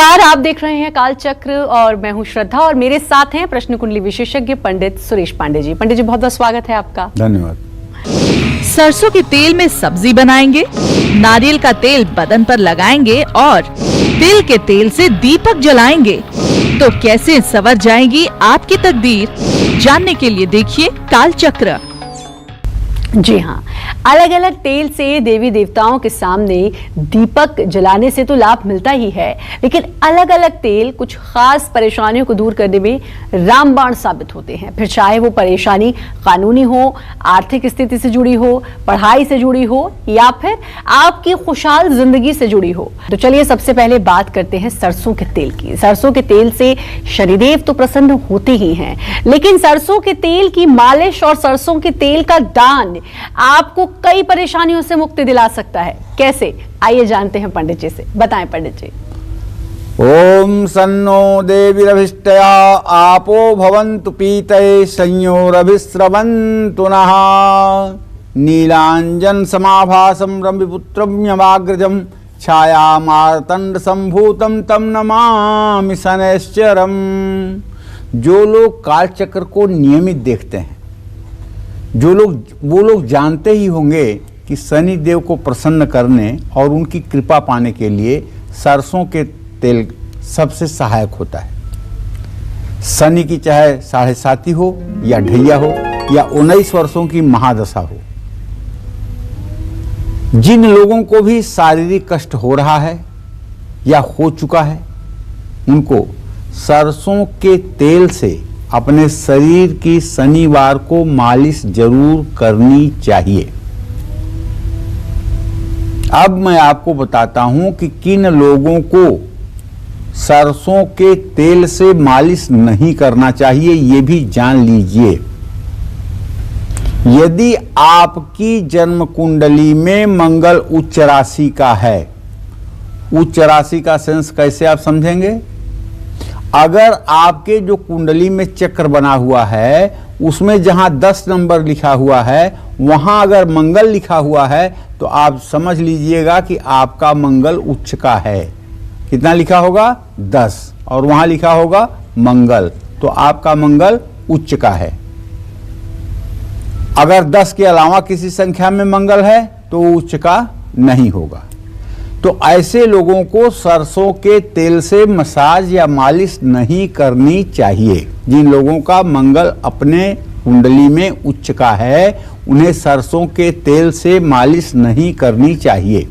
नमस्कार, आप देख रहे हैं काल चक्र और मैं हूं श्रद्धा और मेरे साथ हैं प्रश्न कुंडली विशेषज्ञ पंडित सुरेश पांडे जी। पंडित जी, बहुत बहुत स्वागत है आपका। धन्यवाद। सरसों के तेल में सब्जी बनाएंगे, नारियल का तेल बदन पर लगाएंगे और तिल के तेल से दीपक जलाएंगे तो कैसे संवर जाएगी आपकी तकदीर? जानने के लिए देखिए काल चक्र। जी हाँ, अलग अलग तेल से देवी देवताओं के सामने दीपक जलाने से तो लाभ मिलता ही है, लेकिन अलग अलग तेल कुछ खास परेशानियों को दूर करने में रामबाण साबित होते हैं। फिर चाहे वो परेशानी कानूनी हो, आर्थिक स्थिति से जुड़ी हो, पढ़ाई से जुड़ी हो या फिर आपकी खुशहाल जिंदगी से जुड़ी हो। तो चलिए सबसे पहले बात करते हैं सरसों के तेल की। सरसों के तेल से शनिदेव तो प्रसन्न होते ही हैं, लेकिन सरसों के तेल की मालिश और सरसों के तेल का दान आपको कई परेशानियों से मुक्ति दिला सकता है। कैसे, आइए जानते हैं पंडित जी से। बताएं पंडित जी। ओम सन्नो देवीरभिष्टया आपो भवन्तु पीतये संयोरभिस्रवन्तु नः नीलांजन समाभासं रविपुत्रं यमाग्रजं छायामार्तंड संभूतं तं नमामि शनैश्चरम्। जो लोग कालचक्र को नियमित देखते हैं, वो लोग जानते ही होंगे कि शनि देव को प्रसन्न करने और उनकी कृपा पाने के लिए सरसों के तेल सबसे सहायक होता है। शनि की चाहे 7.5 हो या ढैया हो या 19 वर्षों की महादशा हो, जिन लोगों को भी शारीरिक कष्ट हो रहा है या हो चुका है, उनको सरसों के तेल से अपने शरीर की शनिवार को मालिश जरूर करनी चाहिए। अब मैं आपको बताता हूं कि किन लोगों को सरसों के तेल से मालिश नहीं करना चाहिए, ये भी जान लीजिए। यदि आपकी जन्म कुंडली में मंगल उच्च राशि का है, उच्च राशि का सेंस कैसे आप समझेंगे? अगर आपके जो कुंडली में चक्र बना हुआ है उसमें जहां 10 नंबर लिखा हुआ है वहां अगर मंगल लिखा हुआ है तो आप समझ लीजिएगा कि आपका मंगल उच्च का है। कितना लिखा होगा? 10, और वहां लिखा होगा मंगल, तो आपका मंगल उच्च का है। अगर 10 के अलावा किसी संख्या में मंगल है तो उच्च का नहीं होगा। तो ऐसे लोगों को सरसों के तेल से मसाज या मालिश नहीं करनी चाहिए। जिन लोगों का मंगल अपने कुंडली में उच्च का है, उन्हें सरसों के तेल से मालिश नहीं करनी चाहिए।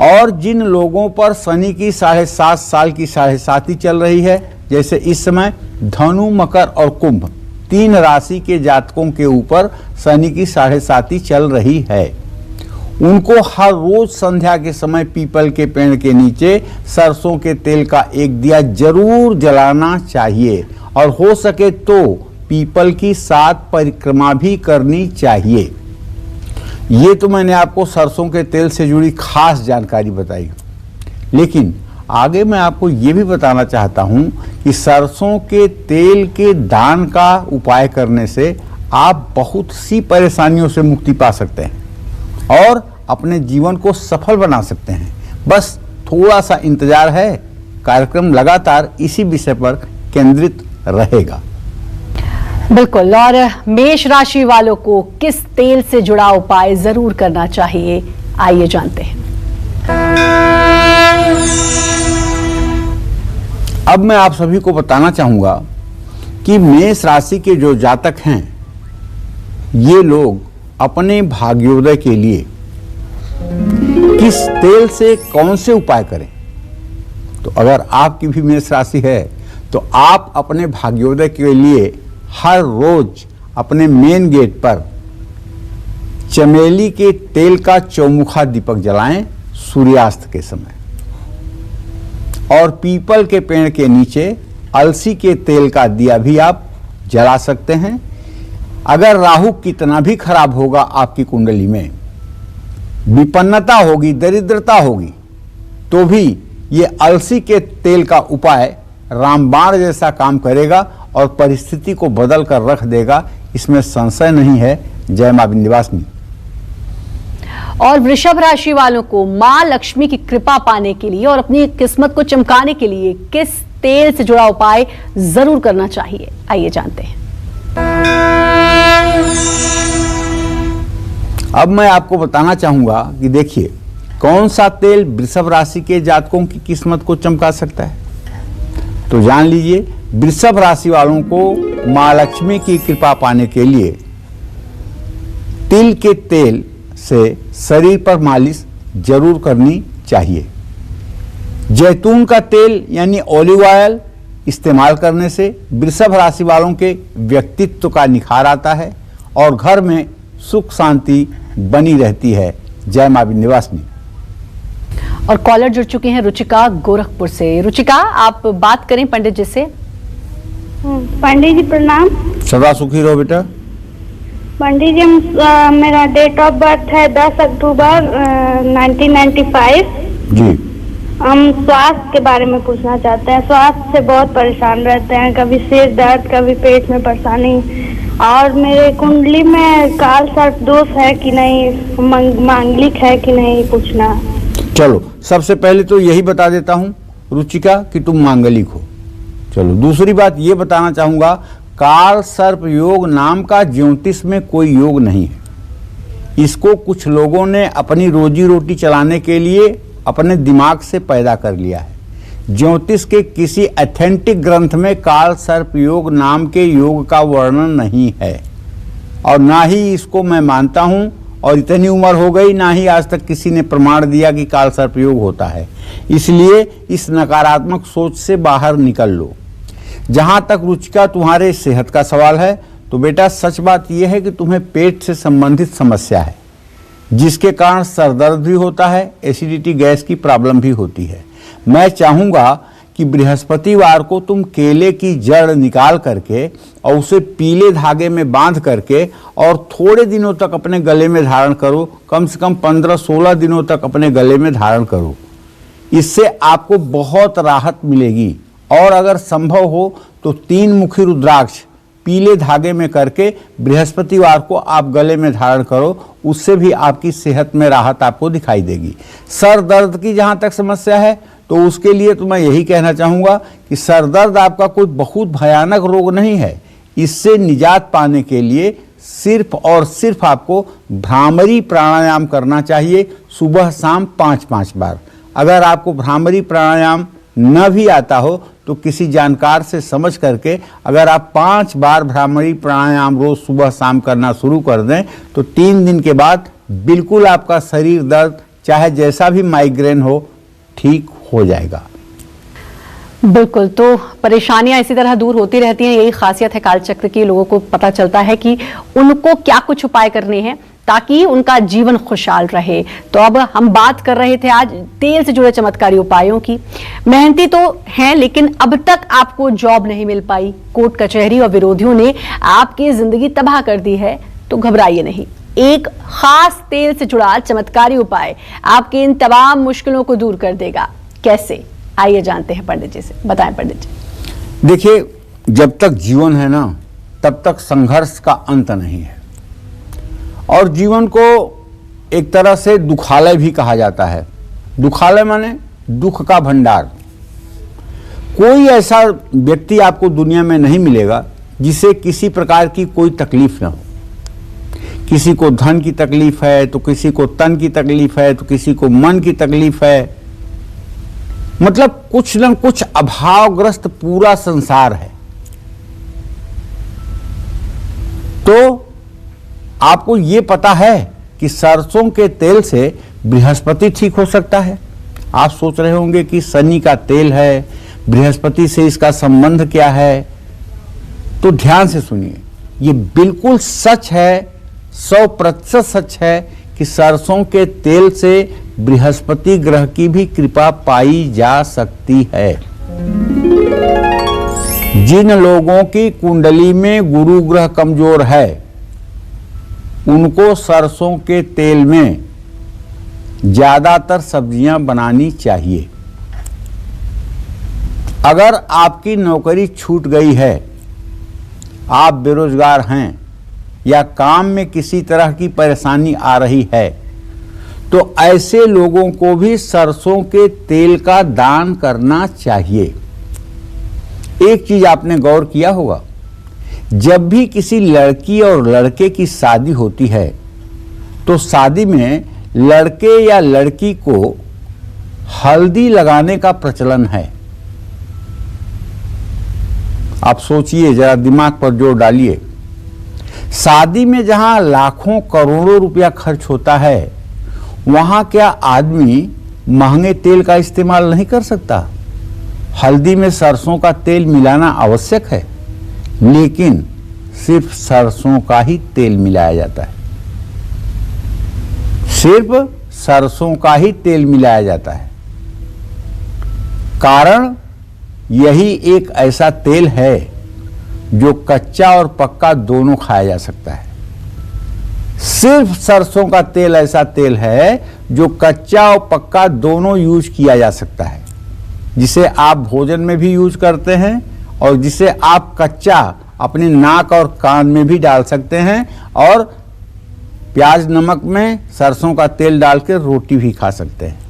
और जिन लोगों पर शनि की 7.5 साल की 7.5 चल रही है, जैसे इस समय धनु, मकर और कुंभ 3 राशि के जातकों के ऊपर शनि की 7.5 चल रही है, उनको हर रोज संध्या के समय पीपल के पेड़ के नीचे सरसों के तेल का एक दिया जरूर जलाना चाहिए और हो सके तो पीपल की 7 परिक्रमा भी करनी चाहिए। ये तो मैंने आपको सरसों के तेल से जुड़ी खास जानकारी बताई, लेकिन आगे मैं आपको ये भी बताना चाहता हूं कि सरसों के तेल के दान का उपाय करने से आप बहुत सी परेशानियों से मुक्ति पा सकते हैं और अपने जीवन को सफल बना सकते हैं। बस थोड़ा सा इंतजार है, कार्यक्रम लगातार इसी विषय पर केंद्रित रहेगा। बिल्कुल। और मेष राशि वालों को किस तेल से जुड़ा उपाय जरूर करना चाहिए, आइए जानते हैं। अब मैं आप सभी को बताना चाहूंगा कि मेष राशि के जो जातक हैं, ये लोग अपने भाग्योदय के लिए किस तेल से कौन से उपाय करें। तो अगर आपकी भी मेष राशि है तो आप अपने भाग्योदय के लिए हर रोज अपने मेन गेट पर चमेली के तेल का चौमुखा दीपक जलाएं सूर्यास्त के समय, और पीपल के पेड़ के नीचे अलसी के तेल का दिया भी आप जला सकते हैं। अगर राहु कितना भी खराब होगा, आपकी कुंडली में विपन्नता होगी, दरिद्रता होगी, तो भी ये अलसी के तेल का उपाय रामबाण जैसा काम करेगा और परिस्थिति को बदल कर रख देगा, इसमें संशय नहीं है। जय मां विंध्यवासिनी। और वृषभ राशि वालों को मां लक्ष्मी की कृपा पाने के लिए और अपनी किस्मत को चमकाने के लिए किस तेल से जुड़ा उपाय जरूर करना चाहिए, आइए जानते हैं। अब मैं आपको बताना चाहूंगा कि देखिए कौन सा तेल वृषभ राशि के जातकों की किस्मत को चमका सकता है। तो जान लीजिए, वृषभ राशि वालों को मां लक्ष्मी की कृपा पाने के लिए तिल के तेल से शरीर पर मालिश जरूर करनी चाहिए। जैतून का तेल यानी ऑलिव ऑयल इस्तेमाल करने से वृषभ राशि वालों के व्यक्तित्व का निखार आता है और घर में सुख शांति बनी रहती है। जय मां विंध्यवासिनी। और कॉलर जुड़ चुके हैं रुचिका गोरखपुर से। रुचिका, आप बात करें पंडित जी से। पंडित जी प्रणाम। सदा सुखी रहो बेटा। पंडित जी, मेरा डेट ऑफ बर्थ है 10 अक्टूबर 1995। जी। हम स्वास्थ्य के बारे में पूछना चाहते हैं। स्वास्थ्य से बहुत परेशान रहते हैं, कभी सिर दर्द, कभी पेट में परेशानी, और मेरे कुंडली में काल सर्प दोष है कि नहीं, मांगलिक है कि नहीं, पूछना। चलो, सबसे पहले तो यही बता देता हूं रुचिका कि तुम मांगलिक हो। चलो, दूसरी बात ये बताना चाहूंगा, काल सर्प योग नाम का ज्योतिष में कोई योग नहीं है। इसको कुछ लोगों ने अपनी रोजी रोटी चलाने के लिए अपने दिमाग से पैदा कर लिया है। ज्योतिष के किसी ऑथेंटिक ग्रंथ में काल सर्प योग नाम के योग का वर्णन नहीं है और ना ही इसको मैं मानता हूं, और इतनी उम्र हो गई ना ही आज तक किसी ने प्रमाण दिया कि काल सर्प योग होता है। इसलिए इस नकारात्मक सोच से बाहर निकल लो। जहां तक रुचिका तुम्हारे सेहत का सवाल है, तो बेटा सच बात यह है कि तुम्हें पेट से संबंधित समस्या है, जिसके कारण सर दर्द भी होता है, एसिडिटी गैस की प्रॉब्लम भी होती है। मैं चाहूंगा कि बृहस्पतिवार को तुम केले की जड़ निकाल करके और उसे पीले धागे में बांध करके और थोड़े दिनों तक अपने गले में धारण करो। कम से कम 15-16 दिनों तक अपने गले में धारण करो। इससे आपको बहुत राहत मिलेगी। और अगर संभव हो तो 3 मुखी रुद्राक्ष पीले धागे में करके बृहस्पतिवार को आप गले में धारण करो, उससे भी आपकी सेहत में राहत आपको दिखाई देगी। सर दर्द की जहां तक समस्या है, तो उसके लिए तो मैं यही कहना चाहूँगा कि सर दर्द आपका कोई बहुत भयानक रोग नहीं है। इससे निजात पाने के लिए सिर्फ और सिर्फ आपको भ्रामरी प्राणायाम करना चाहिए, सुबह शाम 5-5 बार। अगर आपको भ्रामरी प्राणायाम न भी आता हो तो किसी जानकार से समझ करके अगर आप 5 बार भ्रामरी प्राणायाम रोज सुबह शाम करना शुरू कर दें, तो 3 दिन के बाद बिल्कुल आपका शरीर दर्द, चाहे जैसा भी माइग्रेन हो, ठीक हो जाएगा। बिल्कुल, तो परेशानियां इसी तरह दूर होती रहती हैं। यही खासियत है कालचक्र की। लोगों को पता चलता है कि उनको क्या कुछ उपाय करने हैं ताकि उनका जीवन खुशहाल रहे। तो अब हम बात कर रहे थे आज तेल से जुड़े चमत्कारी उपायों की। मेहनती तो हैं, लेकिन अब तक आपको जॉब नहीं मिल पाई, कोर्ट कचहरी और विरोधियों ने आपकी जिंदगी तबाह कर दी है, तो घबराइए नहीं। एक खास तेल से जुड़ा चमत्कारी उपाय आपके इन तमाम मुश्किलों को दूर कर देगा। कैसे, आइए जानते हैं पंडित जी से। बताएं पंडित जी। देखिए, जब तक जीवन है ना, तब तक संघर्ष का अंत नहीं है। और जीवन को एक तरह से दुखालय भी कहा जाता है। दुखालय माने दुख का भंडार। कोई ऐसा व्यक्ति आपको दुनिया में नहीं मिलेगा जिसे किसी प्रकार की कोई तकलीफ ना हो। किसी को धन की तकलीफ है, तो किसी को तन की तकलीफ है, तो किसी को मन की तकलीफ है। मतलब कुछ न कुछ अभावग्रस्त पूरा संसार है। तो आपको ये पता है कि सरसों के तेल से बृहस्पति ठीक हो सकता है। आप सोच रहे होंगे कि शनि का तेल है, बृहस्पति से इसका संबंध क्या है। तो ध्यान से सुनिए, ये बिल्कुल सच है, 100% सच है कि सरसों के तेल से बृहस्पति ग्रह की भी कृपा पाई जा सकती है। जिन लोगों की कुंडली में गुरु ग्रह कमजोर है, उनको सरसों के तेल में ज्यादातर सब्जियां बनानी चाहिए। अगर आपकी नौकरी छूट गई है, आप बेरोजगार हैं या काम में किसी तरह की परेशानी आ रही है, तो ऐसे लोगों को भी सरसों के तेल का दान करना चाहिए। एक चीज आपने गौर किया होगा, जब भी किसी लड़की और लड़के की शादी होती है तो शादी में लड़के या लड़की को हल्दी लगाने का प्रचलन है। आप सोचिए, जरा दिमाग पर जोर डालिए। शादी में जहां लाखों करोड़ों रुपया खर्च होता है, वहां क्या आदमी महंगे तेल का इस्तेमाल नहीं कर सकता? हल्दी में सरसों का तेल मिलाना आवश्यक है, लेकिन सिर्फ सरसों का ही तेल मिलाया जाता है। सिर्फ सरसों का ही तेल मिलाया जाता है। कारण यही एक ऐसा तेल है जो कच्चा और पक्का दोनों खाया जा सकता है। सिर्फ सरसों का तेल ऐसा तेल है जो कच्चा और पक्का दोनों यूज किया जा सकता है, जिसे आप भोजन में भी यूज करते हैं और जिसे आप कच्चा अपने नाक और कान में भी डाल सकते हैं, और प्याज नमक में सरसों का तेल डाल के रोटी भी खा सकते हैं।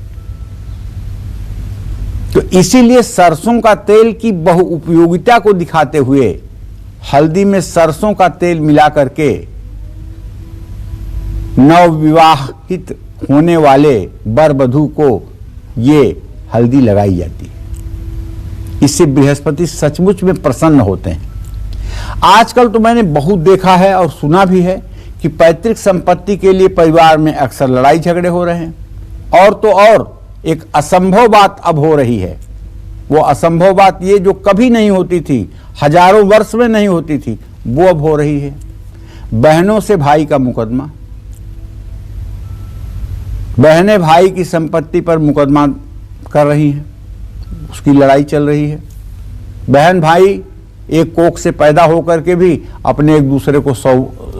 तो इसीलिए सरसों का तेल की बहुउपयोगिता को दिखाते हुए हल्दी में सरसों का तेल मिला करके नवविवाहित होने वाले वर वधू को ये हल्दी लगाई जाती है। इससे बृहस्पति सचमुच में प्रसन्न होते हैं। आजकल तो मैंने बहुत देखा है और सुना भी है कि पैतृक संपत्ति के लिए परिवार में अक्सर लड़ाई झगड़े हो रहे हैं। और तो और एक असंभव बात अब हो रही है। वो असंभव बात ये जो कभी नहीं होती थी, हजारों वर्ष में नहीं होती थी, वो अब हो रही है। बहनों से भाई का मुकदमा, बहनें भाई की संपत्ति पर मुकदमा कर रही हैं, उसकी लड़ाई चल रही है। बहन भाई एक कोख से पैदा होकर के भी अपने एक दूसरे को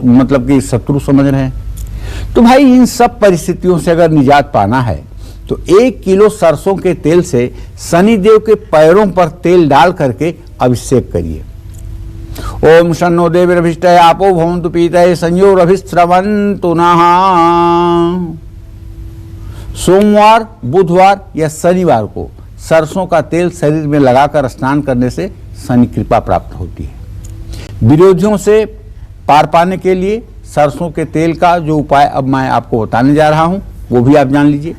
मतलब कि शत्रु समझ रहे हैं। तो भाई इन सब परिस्थितियों से अगर निजात पाना है तो 1 किलो सरसों के तेल से शनिदेव के पैरों पर तेल डाल करके अभिषेक करिए। ओम शन्नो देवीरभिष्टये आपो भवन्तु पीतये संयोरभिस्रवन्तु नः। सोमवार, बुधवार या शनिवार को सरसों का तेल शरीर में लगाकर स्नान करने से शनि कृपा प्राप्त होती है। विरोधियों से पार पाने के लिए सरसों के तेल का जो उपाय अब मैं आपको बताने जा रहा हूं, वो भी आप जान लीजिए,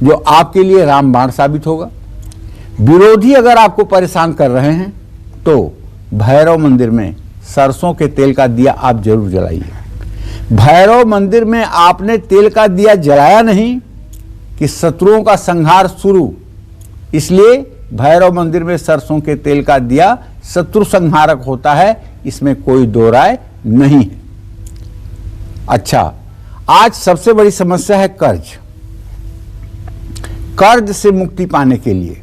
जो आपके लिए रामबाण साबित होगा। विरोधी अगर आपको परेशान कर रहे हैं तो भैरव मंदिर में सरसों के तेल का दिया आप जरूर जलाइए। भैरव मंदिर में आपने तेल का दिया जलाया नहीं कि शत्रुओं का संहार शुरू, इसलिए भैरव मंदिर में सरसों के तेल का दिया शत्रु संहारक होता है, इसमें कोई दो राय नहीं है। अच्छा, आज सबसे बड़ी समस्या है कर्ज। कर्ज से मुक्ति पाने के लिए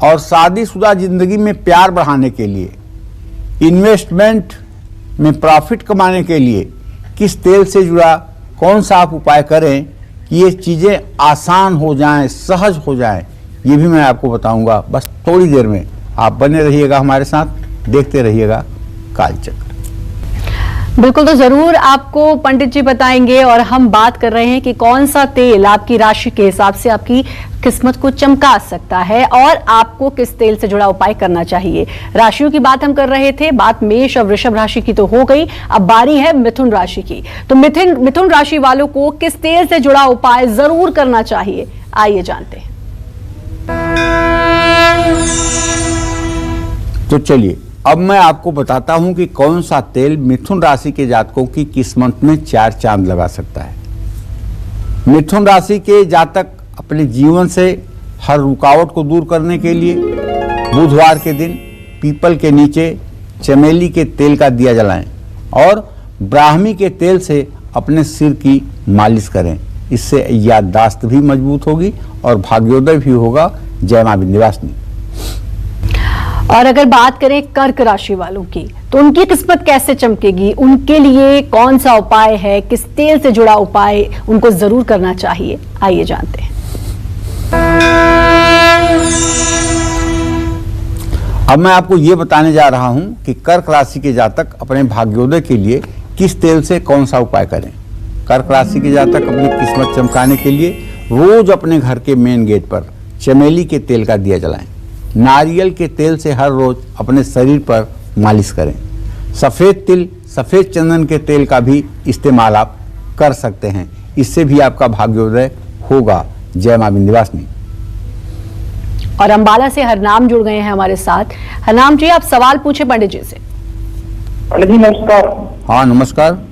और शादीशुदा जिंदगी में प्यार बढ़ाने के लिए, इन्वेस्टमेंट में प्रॉफिट कमाने के लिए किस तेल से जुड़ा कौन सा आप उपाय करें कि ये चीजें आसान हो जाएं, सहज हो जाएं, ये भी मैं आपको बताऊंगा। बस थोड़ी देर में आप बने रहिएगा हमारे साथ, देखते रहिएगा कालचक्र। बिल्कुल, तो जरूर आपको पंडित जी बताएंगे। और हम बात कर रहे हैं कि कौन सा तेल आपकी राशि के हिसाब से आपकी किस्मत को चमका सकता है और आपको किस तेल से जुड़ा उपाय करना चाहिए। राशियों की बात हम कर रहे थे, बात मेष और वृषभ राशि की तो हो गई, अब बारी है मिथुन राशि की। तो मिथुन राशि वालों को किस तेल से जुड़ा उपाय जरूर करना चाहिए, आइए जानते हैं। तो चलिए अब मैं आपको बताता हूं कि कौन सा तेल मिथुन राशि के जातकों की किस्मत में 4 चांद लगा सकता है। मिथुन राशि के जातक अपने जीवन से हर रुकावट को दूर करने के लिए बुधवार के दिन पीपल के नीचे चमेली के तेल का दिया जलाएं और ब्राह्मी के तेल से अपने सिर की मालिश करें। इससे याददाश्त भी मजबूत होगी और भाग्योदय भी होगा। जय मां विंध्यवासिनी। और अगर बात करें कर्क राशि वालों की, तो उनकी किस्मत कैसे चमकेगी, उनके लिए कौन सा उपाय है, किस तेल से जुड़ा उपाय उनको जरूर करना चाहिए, आइए जानते हैं। अब मैं आपको ये बताने जा रहा हूं कि कर्क राशि के जातक अपने भाग्योदय के लिए किस तेल से कौन सा उपाय करें। कर्क राशि के जातक अपनी किस्मत चमकाने के लिए रोज अपने घर के मेन गेट पर चमेली के तेल का दिया जलाएं। नारियल के तेल से हर रोज अपने शरीर पर मालिश करें। सफ़ेद तिल, सफ़ेद चंदन के तेल का भी इस्तेमाल आप कर सकते हैं। इससे भी आपका भाग्योदय होगा। जय मां विंध्यवासिनी। और अंबाला से हरनाम जुड़ गए हैं हमारे साथ। हरनाम जी, आप सवाल पूछे पंडित जी से। पंडित जी नमस्कार। हाँ नमस्कार।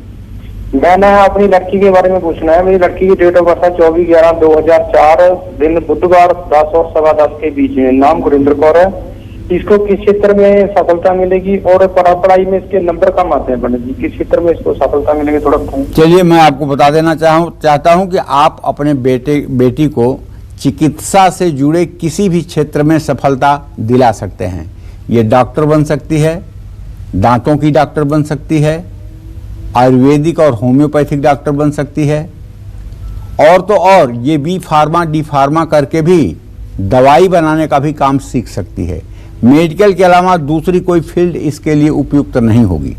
मैंने अपनी लड़की के बारे में पूछना है। मेरी लड़की की डेट ऑफ बर्थ है 24/11/2004, दिन बुधवार 10 और 10:15 के बीच में। नाम गुरिंदर कौर है। इसको किस क्षेत्र में सफलता मिलेगी और पढ़ाई में इसके नंबर कम आते हैं पंडित जी, किस क्षेत्र में इसको सफलता मिलेगी थोड़ा बताएं। चलिए मैं आपको बता देना चाहता हूं कि आप अपने बेटी को चिकित्सा से जुड़े किसी भी क्षेत्र में सफलता दिला सकते हैं। ये डॉक्टर बन सकती है, दांतों की डॉक्टर बन सकती है, आयुर्वेदिक और होम्योपैथिक डॉक्टर बन सकती है, और तो और ये बी फार्मा डी फार्मा करके भी दवाई बनाने का भी काम सीख सकती है। मेडिकल के अलावा दूसरी कोई फील्ड इसके लिए उपयुक्त नहीं होगी।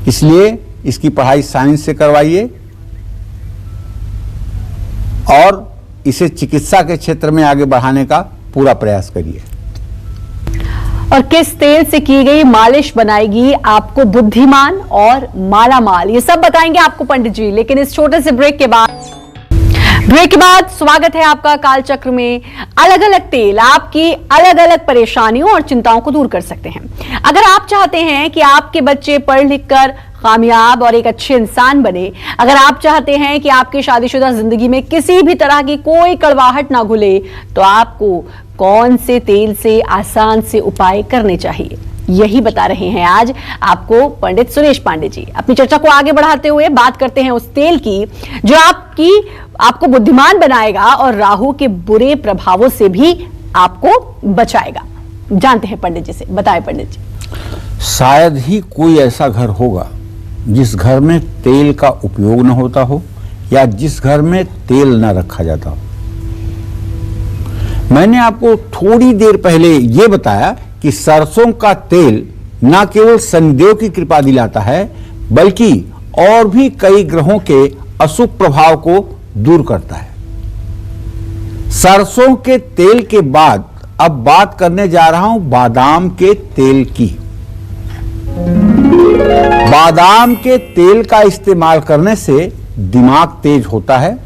इसलिए इसकी पढ़ाई साइंस से करवाइए और इसे चिकित्सा के क्षेत्र में आगे बढ़ाने का पूरा प्रयास करिए। और किस तेल से की गई मालिश बनाएगी आपको बुद्धिमान और मालामाल, ये सब बताएंगे आपको पंडित जी। लेकिन इस छोटे से ब्रेक के बाद स्वागत है आपका कालचक्र में। अलग अलग तेल आपकी अलग अलग परेशानियों और चिंताओं को दूर कर सकते हैं। अगर आप चाहते हैं कि आपके बच्चे पढ़ लिख कर कामयाब और एक अच्छे इंसान बने, अगर आप चाहते हैं कि आपकी शादीशुदा जिंदगी में किसी भी तरह की कोई कड़वाहट ना घुले, तो आपको कौन से तेल से आसान से उपाय करने चाहिए, यही बता रहे हैं आज आपको पंडित सुरेश पांडे जी। अपनी चर्चा को आगे बढ़ाते हुए बात करते हैं उस तेल की जो आपको बुद्धिमान बनाएगा और राहु के बुरे प्रभावों से भी आपको बचाएगा। जानते हैं पंडित जी से। बताएं पंडित जी। शायद ही कोई ऐसा घर होगा जिस घर में तेल का उपयोग न होता हो या जिस घर में तेल न रखा जाता हो। मैंने आपको थोड़ी देर पहले यह बताया कि सरसों का तेल न केवल शनिदेव की कृपा दिलाता है, बल्कि और भी कई ग्रहों के अशुभ प्रभाव को दूर करता है। सरसों के तेल के बाद अब बात करने जा रहा हूं बादाम के तेल की। बादाम के तेल का इस्तेमाल करने से दिमाग तेज होता है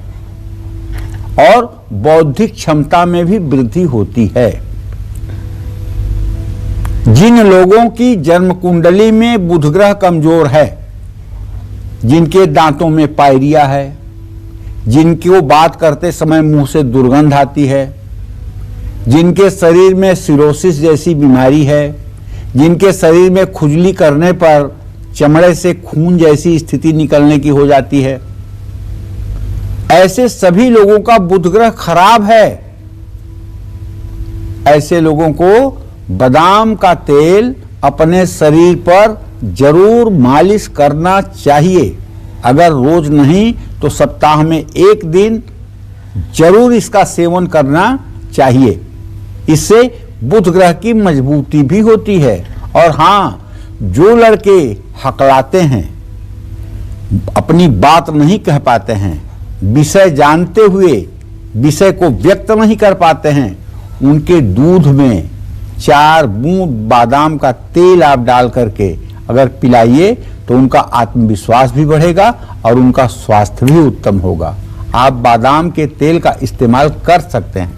और बौद्धिक क्षमता में भी वृद्धि होती है। जिन लोगों की जन्म कुंडली में बुध ग्रह कमजोर है, जिनके दांतों में पायरिया है, जिनको बात करते समय मुंह से दुर्गंध आती है, जिनके शरीर में सिरोसिस जैसी बीमारी है, जिनके शरीर में खुजली करने पर चमड़े से खून जैसी स्थिति निकलने की हो जाती है, ऐसे सभी लोगों का बुध ग्रह खराब है। ऐसे लोगों को बादाम का तेल अपने शरीर पर जरूर मालिश करना चाहिए। अगर रोज नहीं तो सप्ताह में एक दिन जरूर इसका सेवन करना चाहिए। इससे बुध ग्रह की मजबूती भी होती है। और हाँ, जो लड़के हकलाते हैं, अपनी बात नहीं कह पाते हैं, विषय जानते हुए विषय को व्यक्त नहीं कर पाते हैं, उनके दूध में 4 बूंद बादाम का तेल आप डाल करके अगर पिलाइए तो उनका आत्मविश्वास भी बढ़ेगा और उनका स्वास्थ्य भी उत्तम होगा। आप बादाम के तेल का इस्तेमाल कर सकते हैं।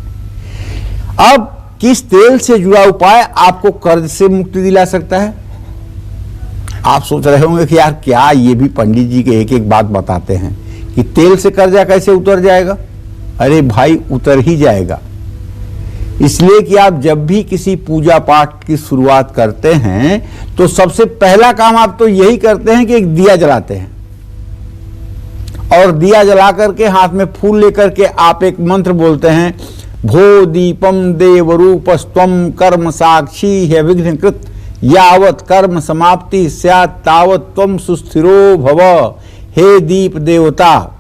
अब किस तेल से जुड़ा उपाय आपको कर्ज से मुक्ति दिला सकता है? आप सोच रहे होंगे कि यार क्या ये भी पंडित जी के एक एक बात बताते हैं कि तेल से कर्जा कैसे उतर जाएगा। अरे भाई, उतर ही जाएगा। इसलिए कि आप जब भी किसी पूजा पाठ की शुरुआत करते हैं तो सबसे पहला काम आप तो यही करते हैं कि एक दिया जलाते हैं, और दिया जला करके हाथ में फूल लेकर के आप एक मंत्र बोलते हैं, भो दीपम देवरूपस्त्वं कर्म साक्षी है विघ्नकृत यावत कर्म समाप्ति स्यात् तावत त्वं सुस्थिरो भव। हे दीप देवता,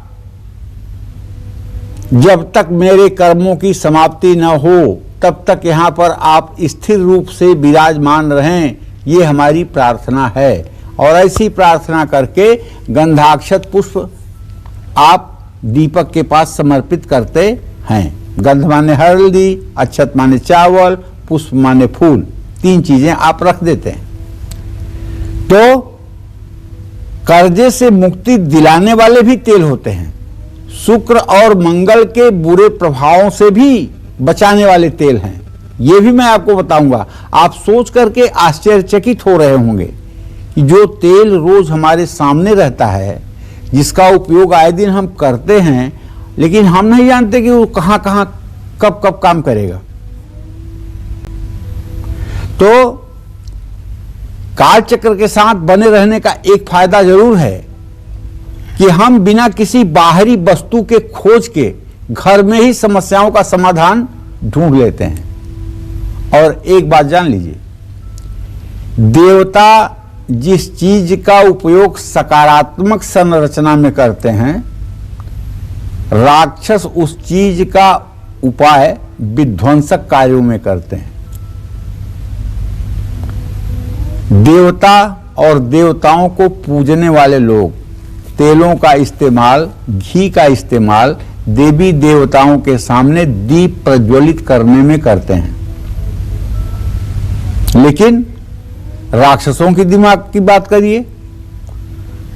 जब तक मेरे कर्मों की समाप्ति न हो तब तक यहाँ पर आप स्थिर रूप से विराजमान रहें, ये हमारी प्रार्थना है। और ऐसी प्रार्थना करके गंधाक्षत पुष्प आप दीपक के पास समर्पित करते हैं। गंध माने हल्दी, अक्षत माने चावल, पुष्प माने फूल, 3 चीजें आप रख देते हैं। तो कर्जे से मुक्ति दिलाने वाले भी तेल होते हैं, शुक्र और मंगल के बुरे प्रभावों से भी बचाने वाले तेल हैं। ये भी मैं आपको बताऊंगा। आप सोच करके आश्चर्यचकित हो रहे होंगे कि जो तेल रोज हमारे सामने रहता है, जिसका उपयोग आए दिन हम करते हैं, लेकिन हम नहीं जानते कि वो कहां कहां कब कब काम करेगा। तो काल चक्र के साथ बने रहने का एक फायदा जरूर है कि हम बिना किसी बाहरी वस्तु के खोज के घर में ही समस्याओं का समाधान ढूंढ लेते हैं। और एक बात जान लीजिए, देवता जिस चीज का उपयोग सकारात्मक संरचना में करते हैं, राक्षस उस चीज का उपाय विध्वंसक कार्यों में करते हैं। देवता और देवताओं को पूजने वाले लोग तेलों का इस्तेमाल, घी का इस्तेमाल देवी देवताओं के सामने दीप प्रज्वलित करने में करते हैं। लेकिन राक्षसों की दिमाग की बात करिए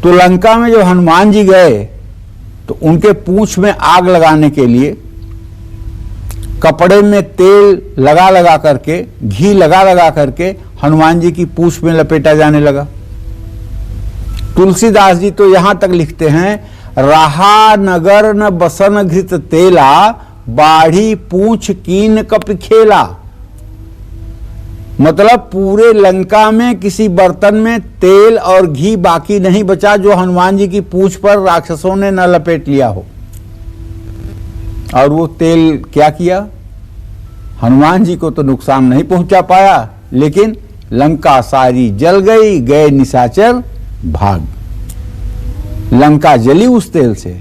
तो लंका में जो हनुमान जी गए तो उनके पूंछ में आग लगाने के लिए कपड़े में तेल लगा लगा करके, घी लगा लगा करके हनुमान जी की पूंछ में लपेटा जाने लगा। तुलसीदास जी तो यहां तक लिखते हैं, रहा नगर न बसन घृत तेला, बाढ़ी पूंछ कीन कप खेला। मतलब पूरे लंका में किसी बर्तन में तेल और घी बाकी नहीं बचा जो हनुमान जी की पूंछ पर राक्षसों ने न लपेट लिया हो। और वो तेल क्या किया? हनुमान जी को तो नुकसान नहीं पहुंचा पाया, लेकिन लंका सारी जल गई, गए निशाचर भाग। लंका जली उस तेल से।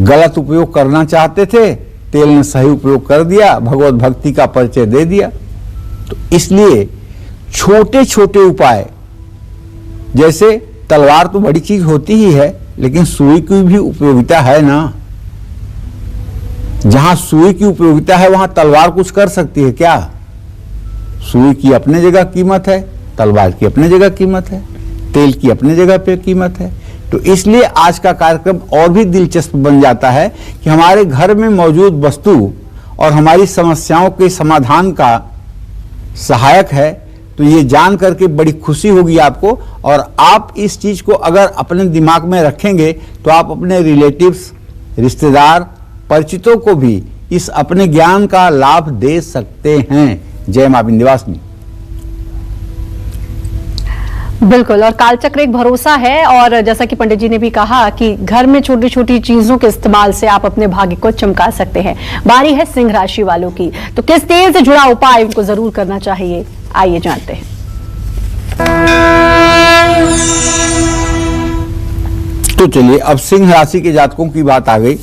गलत उपयोग करना चाहते थे, तेल ने सही उपयोग कर दिया, भगवत भक्ति का परिचय दे दिया। तो इसलिए छोटे छोटे उपाय, जैसे तलवार तो बड़ी चीज होती ही है, लेकिन सुई की भी उपयोगिता है ना। जहां सुई की उपयोगिता है वहां तलवार कुछ कर सकती है क्या? सुई की अपने जगह कीमत है, तलवार की अपने जगह कीमत है, तेल की अपने जगह पे कीमत है। तो इसलिए आज का कार्यक्रम और भी दिलचस्प बन जाता है कि हमारे घर में मौजूद वस्तु और हमारी समस्याओं के समाधान का सहायक है। तो ये जान करके बड़ी खुशी होगी आपको, और आप इस चीज को अगर अपने दिमाग में रखेंगे तो आप अपने रिलेटिव्स, रिश्तेदार, परिचितों को भी इस अपने ज्ञान का लाभ दे सकते हैं। जय मां विंध्यवासिनी। बिल्कुल, और कालचक्र एक भरोसा है, और जैसा कि पंडित जी ने भी कहा कि घर में छोटी छोटी चीजों के इस्तेमाल से आप अपने भाग्य को चमका सकते हैं। बारी है सिंह राशि वालों की, तो किस तेल से जुड़ा उपाय उनको जरूर करना चाहिए, आइए जानते हैं। तो चलिए, अब सिंह राशि के जातकों की बात आ गई।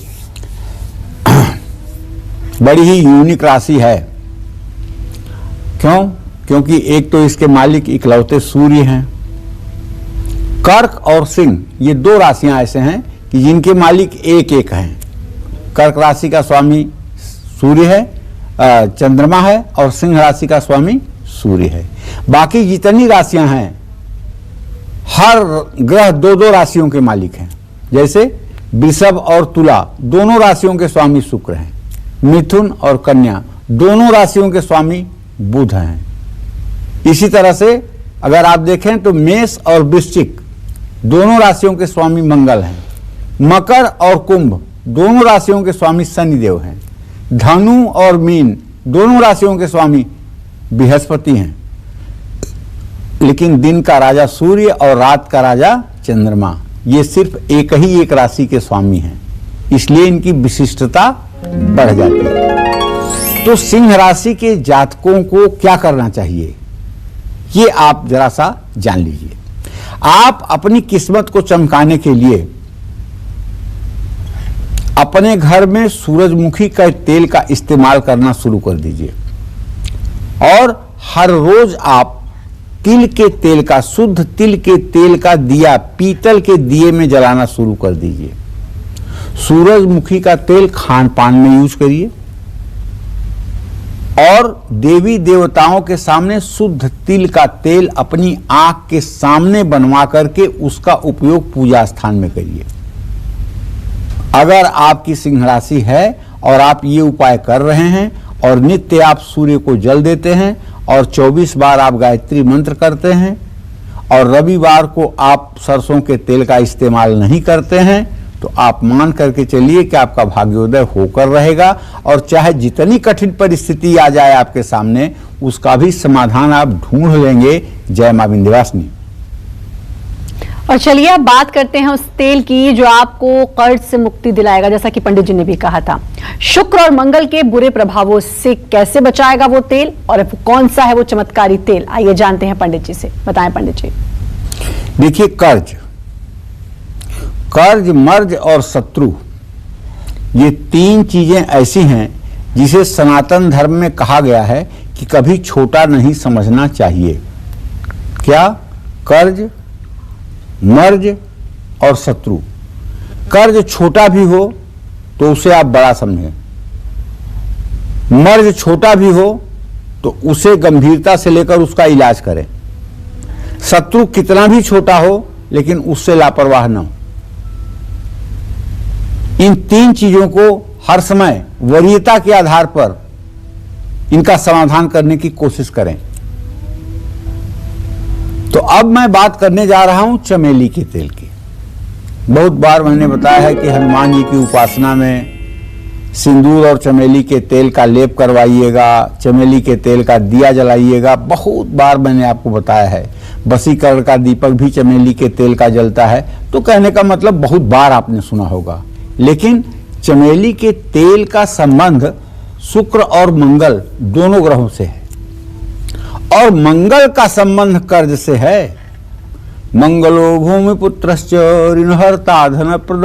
बड़ी ही यूनिक राशि है। क्यों? क्योंकि एक तो इसके मालिक इकलौते सूर्य हैं। कर्क और सिंह, ये 2 राशियां ऐसे हैं कि जिनके मालिक एक एक हैं। कर्क राशि का स्वामी सूर्य है, चंद्रमा है, और सिंह राशि का स्वामी सूर्य है। बाकी जितनी राशियां हैं, हर ग्रह 2-2 राशियों के मालिक हैं। जैसे वृषभ और तुला दोनों राशियों के स्वामी शुक्र हैं। मिथुन और कन्या दोनों राशियों के स्वामी बुध हैं। इसी तरह से अगर आप देखें तो मेष और वृश्चिक दोनों राशियों के स्वामी मंगल हैं। मकर और कुंभ दोनों राशियों के स्वामी शनिदेव हैं। धनु और मीन दोनों राशियों के स्वामी बृहस्पति हैं। लेकिन दिन का राजा सूर्य और रात का राजा चंद्रमा, ये सिर्फ एक राशि के स्वामी हैं। इसलिए इनकी विशिष्टता बढ़ जाती है। तो सिंह राशि के जातकों को क्या करना चाहिए, ये आप जरा सा जान लीजिए। आप अपनी किस्मत को चमकाने के लिए अपने घर में सूरजमुखी का तेल का इस्तेमाल करना शुरू कर दीजिए, और हर रोज आप तिल के तेल का, शुद्ध तिल के तेल का दिया पीतल के दिए में जलाना शुरू कर दीजिए। सूरजमुखी का तेल खान पान में यूज करिए और देवी देवताओं के सामने शुद्ध तिल का तेल अपनी आंख के सामने बनवा करके उसका उपयोग पूजा स्थान में करिए। अगर आपकी सिंह राशि है और आप ये उपाय कर रहे हैं और नित्य आप सूर्य को जल देते हैं और 24 बार आप गायत्री मंत्र करते हैं और रविवार को आप सरसों के तेल का इस्तेमाल नहीं करते हैं, तो आप मान करके चलिए कि आपका भाग्योदय होकर रहेगा और चाहे जितनी कठिन परिस्थिति आ जाए आपके सामने, उसका भी समाधान आप ढूंढ लेंगे। जय मां विंध्यवासिनी। और चलिए अब बात करते हैं उस तेल की जो आपको कर्ज से मुक्ति दिलाएगा, जैसा कि पंडित जी ने भी कहा था। शुक्र और मंगल के बुरे प्रभावों से कैसे बचाएगा वो तेल, और कौन सा है वो चमत्कारी तेल, आइए जानते हैं पंडित जी से। बताएं पंडित जी। देखिए, कर्ज, मर्ज और शत्रु, ये तीन चीजें ऐसी हैं जिसे सनातन धर्म में कहा गया है कि कभी छोटा नहीं समझना चाहिए। क्या? कर्ज, मर्ज और शत्रु। कर्ज छोटा भी हो तो उसे आप बड़ा समझें, मर्ज छोटा भी हो तो उसे गंभीरता से लेकर उसका इलाज करें, शत्रु कितना भी छोटा हो लेकिन उससे लापरवाह न हो। इन तीन चीजों को हर समय वरीयता के आधार पर इनका समाधान करने की कोशिश करें। तो अब मैं बात करने जा रहा हूं चमेली के तेल की। बहुत बार मैंने बताया है कि हनुमान जी की उपासना में सिंदूर और चमेली के तेल का लेप करवाइएगा, चमेली के तेल का दिया जलाइएगा। बहुत बार मैंने आपको बताया है। वशीकरण का दीपक भी चमेली के तेल का जलता है। तो कहने का मतलब बहुत बार आपने सुना होगा, लेकिन चमेली के तेल का संबंध शुक्र और मंगल दोनों ग्रहों से है और मंगल का संबंध कर्ज से है। मंगलो भूमिपुत्रश्च ऋणहर्ता धनप्रद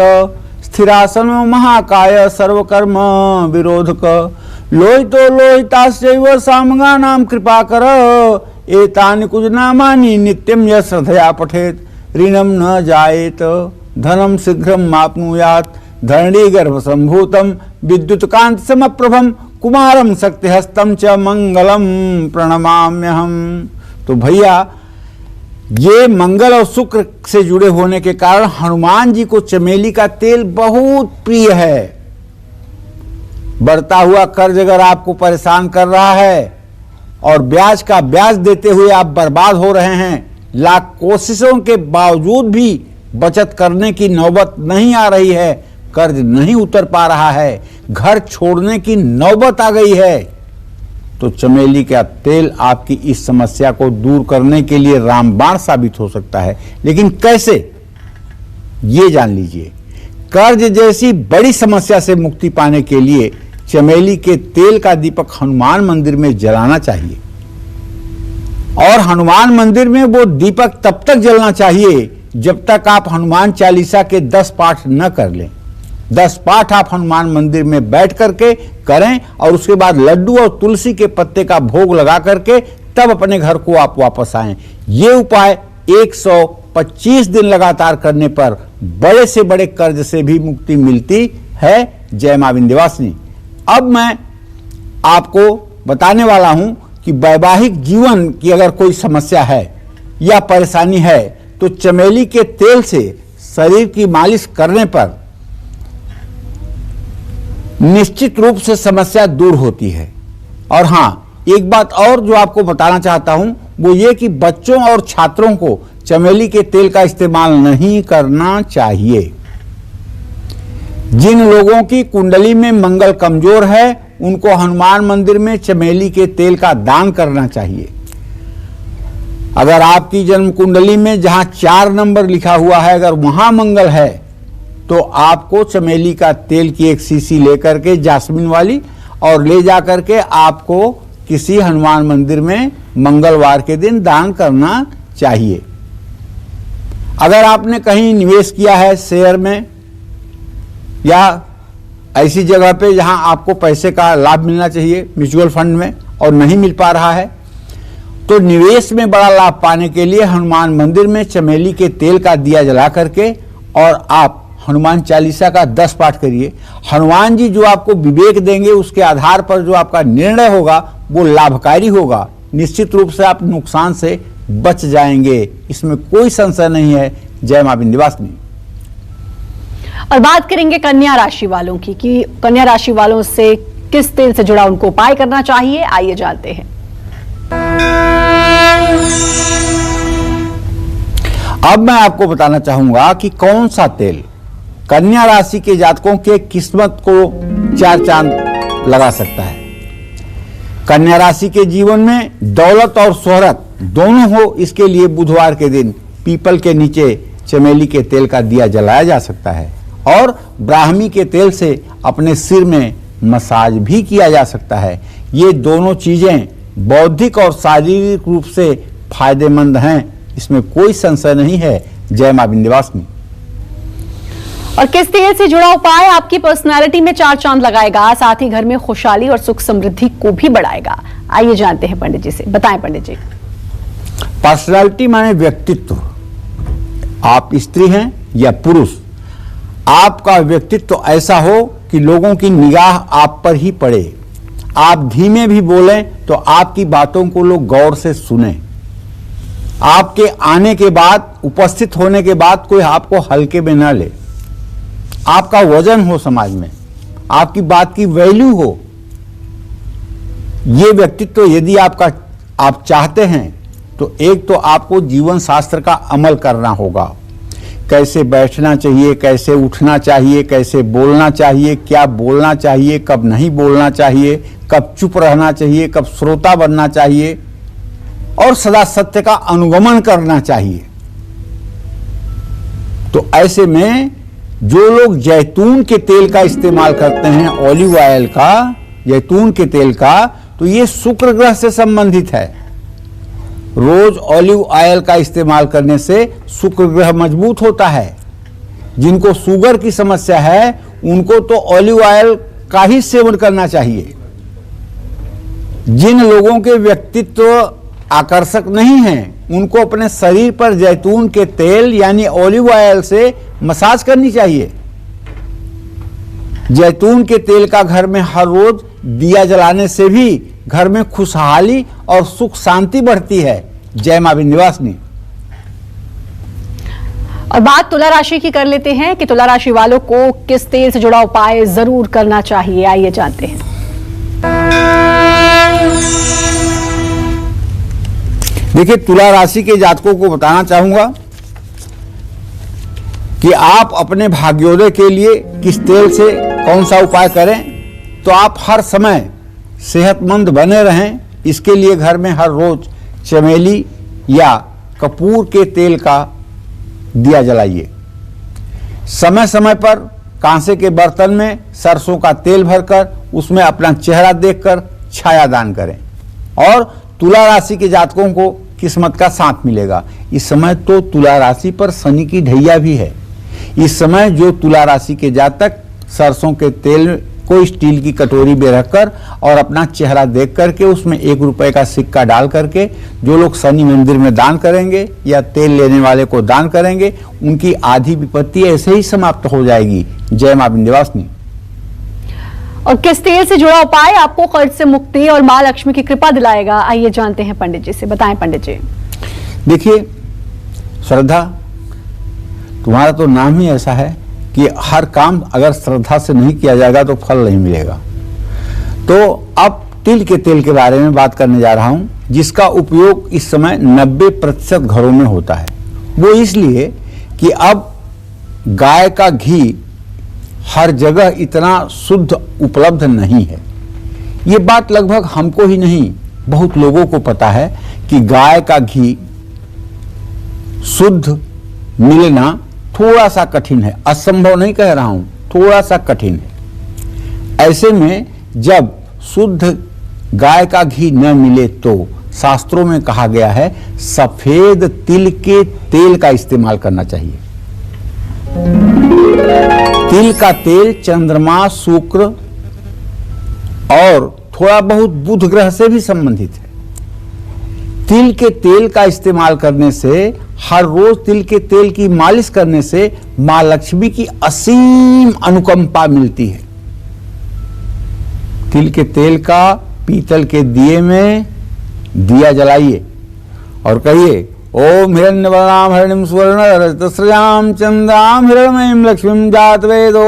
स्थिरासन महाकाय सर्वकर्म विरोधक लोहितो लोहिताश्चैव सामगानां कृपाकर एतानि कुज नामानि नित्यं यः श्रद्धया पठेत् ऋणं न जायेत धनं शीघ्रं माप्नुयात् धरणी गर्भ संभूतम विद्युत कांत समप्रभम कुमारम शक्तिहस्तं च मंगलम प्रणमाम्यहम। तो भैया, ये मंगल और शुक्र से जुड़े होने के कारण हनुमान जी को चमेली का तेल बहुत प्रिय है। बढ़ता हुआ कर्ज अगर आपको परेशान कर रहा है और ब्याज का ब्याज देते हुए आप बर्बाद हो रहे हैं, लाख कोशिशों के बावजूद भी बचत करने की नौबत नहीं आ रही है, कर्ज नहीं उतर पा रहा है, घर छोड़ने की नौबत आ गई है, तो चमेली का तेल आपकी इस समस्या को दूर करने के लिए रामबाण साबित हो सकता है। लेकिन कैसे, ये जान लीजिए। कर्ज जैसी बड़ी समस्या से मुक्ति पाने के लिए चमेली के तेल का दीपक हनुमान मंदिर में जलाना चाहिए और हनुमान मंदिर में वो दीपक तब तक जलना चाहिए जब तक आप हनुमान चालीसा के 10 पाठ न कर लें। 10 पाठ आप हनुमान मंदिर में बैठ करके करें और उसके बाद लड्डू और तुलसी के पत्ते का भोग लगा करके तब अपने घर को आप वापस आएं। ये उपाय 125 दिन लगातार करने पर बड़े से बड़े कर्ज से भी मुक्ति मिलती है। जय मां विंध्यवासिनी। अब मैं आपको बताने वाला हूं कि वैवाहिक जीवन की अगर कोई समस्या है या परेशानी है तो चमेली के तेल से शरीर की मालिश करने पर निश्चित रूप से समस्या दूर होती है। और हां, एक बात और जो आपको बताना चाहता हूं वो ये कि बच्चों और छात्रों को चमेली के तेल का इस्तेमाल नहीं करना चाहिए। जिन लोगों की कुंडली में मंगल कमजोर है उनको हनुमान मंदिर में चमेली के तेल का दान करना चाहिए। अगर आपकी जन्म कुंडली में जहां 4 नंबर लिखा हुआ है अगर वहां मंगल है तो आपको चमेली का तेल की एक शीशी लेकर के जास्मिन वाली और ले जा करके आपको किसी हनुमान मंदिर में मंगलवार के दिन दान करना चाहिए। अगर आपने कहीं निवेश किया है शेयर में या ऐसी जगह पे जहां आपको पैसे का लाभ मिलना चाहिए म्यूचुअल फंड में और नहीं मिल पा रहा है तो निवेश में बड़ा लाभ पाने के लिए हनुमान मंदिर में चमेली के तेल का दिया जला करके और आप हनुमान चालीसा का 10 पाठ करिए। हनुमान जी जो आपको विवेक देंगे, उसके आधार पर जो आपका निर्णय होगा वो लाभकारी होगा। निश्चित रूप से आप नुकसान से बच जाएंगे, इसमें कोई संशय नहीं है। जय मां विंध्यवासिनी। और बात करेंगे कन्या राशि वालों की कि कन्या राशि वालों से किस तेल से जुड़ा उनको उपाय करना चाहिए, आइए जानते हैं। अब मैं आपको बताना चाहूंगा कि कौन सा तेल कन्या राशि के जातकों के किस्मत को 4 चांद लगा सकता है। कन्या राशि के जीवन में दौलत और शोहरत दोनों हो, इसके लिए बुधवार के दिन पीपल के नीचे चमेली के तेल का दिया जलाया जा सकता है और ब्राह्मी के तेल से अपने सिर में मसाज भी किया जा सकता है। ये दोनों चीजें बौद्धिक और शारीरिक रूप से फायदेमंद हैं, इसमें कोई संशय नहीं है। जय मां विंध्यवासिनी। और किस तेल से जुड़ा उपाय आपकी पर्सनालिटी में 4 चांद लगाएगा, साथ ही घर में खुशहाली और सुख समृद्धि को भी बढ़ाएगा, आइए जानते हैं पंडित जी से। बताएं पंडित जी। पर्सनालिटी माने व्यक्तित्व। आप स्त्री हैं या पुरुष, आपका व्यक्तित्व ऐसा हो कि लोगों की निगाह आप पर ही पड़े। आप धीमे भी बोलें तो आपकी बातों को लोग गौर से सुने। आपके आने के बाद, उपस्थित होने के बाद कोई आपको हल्के में न ले। आपका वजन हो समाज में, आपकी बात की वैल्यू हो। ये व्यक्तित्व यदि आप चाहते हैं तो एक तो आपको जीवन शास्त्र का अमल करना होगा। कैसे बैठना चाहिए, कैसे उठना चाहिए, कैसे बोलना चाहिए, क्या बोलना चाहिए, कब नहीं बोलना चाहिए, कब चुप रहना चाहिए, कब श्रोता बनना चाहिए और सदा सत्य का अनुगमन करना चाहिए। तो ऐसे में जो लोग जैतून के तेल का इस्तेमाल करते हैं, ऑलिव ऑयल का, जैतून के तेल का, तो ये शुक्र ग्रह से संबंधित है। रोज ऑलिव ऑयल का इस्तेमाल करने से शुक्र ग्रह मजबूत होता है। जिनको शुगर की समस्या है उनको तो ऑलिव ऑयल का ही सेवन करना चाहिए। जिन लोगों के व्यक्तित्व आकर्षक नहीं हैं उनको अपने शरीर पर जैतून के तेल यानी ऑलिव ऑयल से मसाज करनी चाहिए। जैतून के तेल का घर में हर रोज दिया जलाने से भी घर में खुशहाली और सुख शांति बढ़ती है। जय मां विंध्यवासिनी। और बात तुला राशि की कर लेते हैं कि तुला राशि वालों को किस तेल से जुड़ा उपाय जरूर करना चाहिए, आइए जानते हैं। देखिए, तुला राशि के जातकों को बताना चाहूंगा कि आप अपने भाग्योदय के लिए किस तेल से कौन सा उपाय करें तो आप हर समय सेहतमंद बने रहें। इसके लिए घर में हर रोज चमेली या कपूर के तेल का दिया जलाइए। समय समय पर कांसे के बर्तन में सरसों का तेल भरकर उसमें अपना चेहरा देखकर छाया दान करें। और तुला राशि के जातकों को किस्मत का साथ मिलेगा। इस समय तो तुला राशि पर शनि की ढैया भी है। इस समय जो तुला राशि के जातक सरसों के तेल को स्टील की कटोरी में रखकर और अपना चेहरा देख करके उसमें 1 रुपए का सिक्का डाल करके जो लोग शनि मंदिर में दान करेंगे या तेल लेने वाले को दान करेंगे, उनकी आधी विपत्ति ऐसे ही समाप्त हो जाएगी। जय मां विंध्यवासिनी। और किस तेल से जुड़ा उपाय आपको कर्ज से मुक्ति और मां लक्ष्मी की कृपा दिलाएगा, आइए जानते हैं पंडित जी से। बताएं पंडित जी। देखिए श्रद्धा, तुम्हारा तो नाम ही ऐसा है कि हर काम अगर श्रद्धा से नहीं किया जाएगा तो फल नहीं मिलेगा। तो अब तिल के तेल के बारे में बात करने जा रहा हूं, जिसका उपयोग इस समय 90% घरों में होता है। वो इसलिए कि अब गाय का घी हर जगह इतना शुद्ध उपलब्ध नहीं है। ये बात लगभग हमको ही नहीं बहुत लोगों को पता है कि गाय का घी शुद्ध मिलना थोड़ा सा कठिन है। असंभव नहीं कह रहा हूं, थोड़ा सा कठिन है। ऐसे में जब शुद्ध गाय का घी न मिले तो शास्त्रों में कहा गया है सफेद तिल के तेल का इस्तेमाल करना चाहिए। तिल का तेल चंद्रमा, शुक्र और थोड़ा बहुत बुध ग्रह से भी संबंधित है। तिल के तेल का इस्तेमाल करने से, हर रोज तिल के तेल की मालिश करने से मां लक्ष्मी की असीम अनुकंपा मिलती है। तिल के तेल का पीतल के दिए में दिया जलाइए और कहिए ओम हिरण्यवर्णाम हिरण्यम सुवर्ण रजतस्रजाम चंद्राम हिरण्मयीं लक्ष्मीं जात वेदो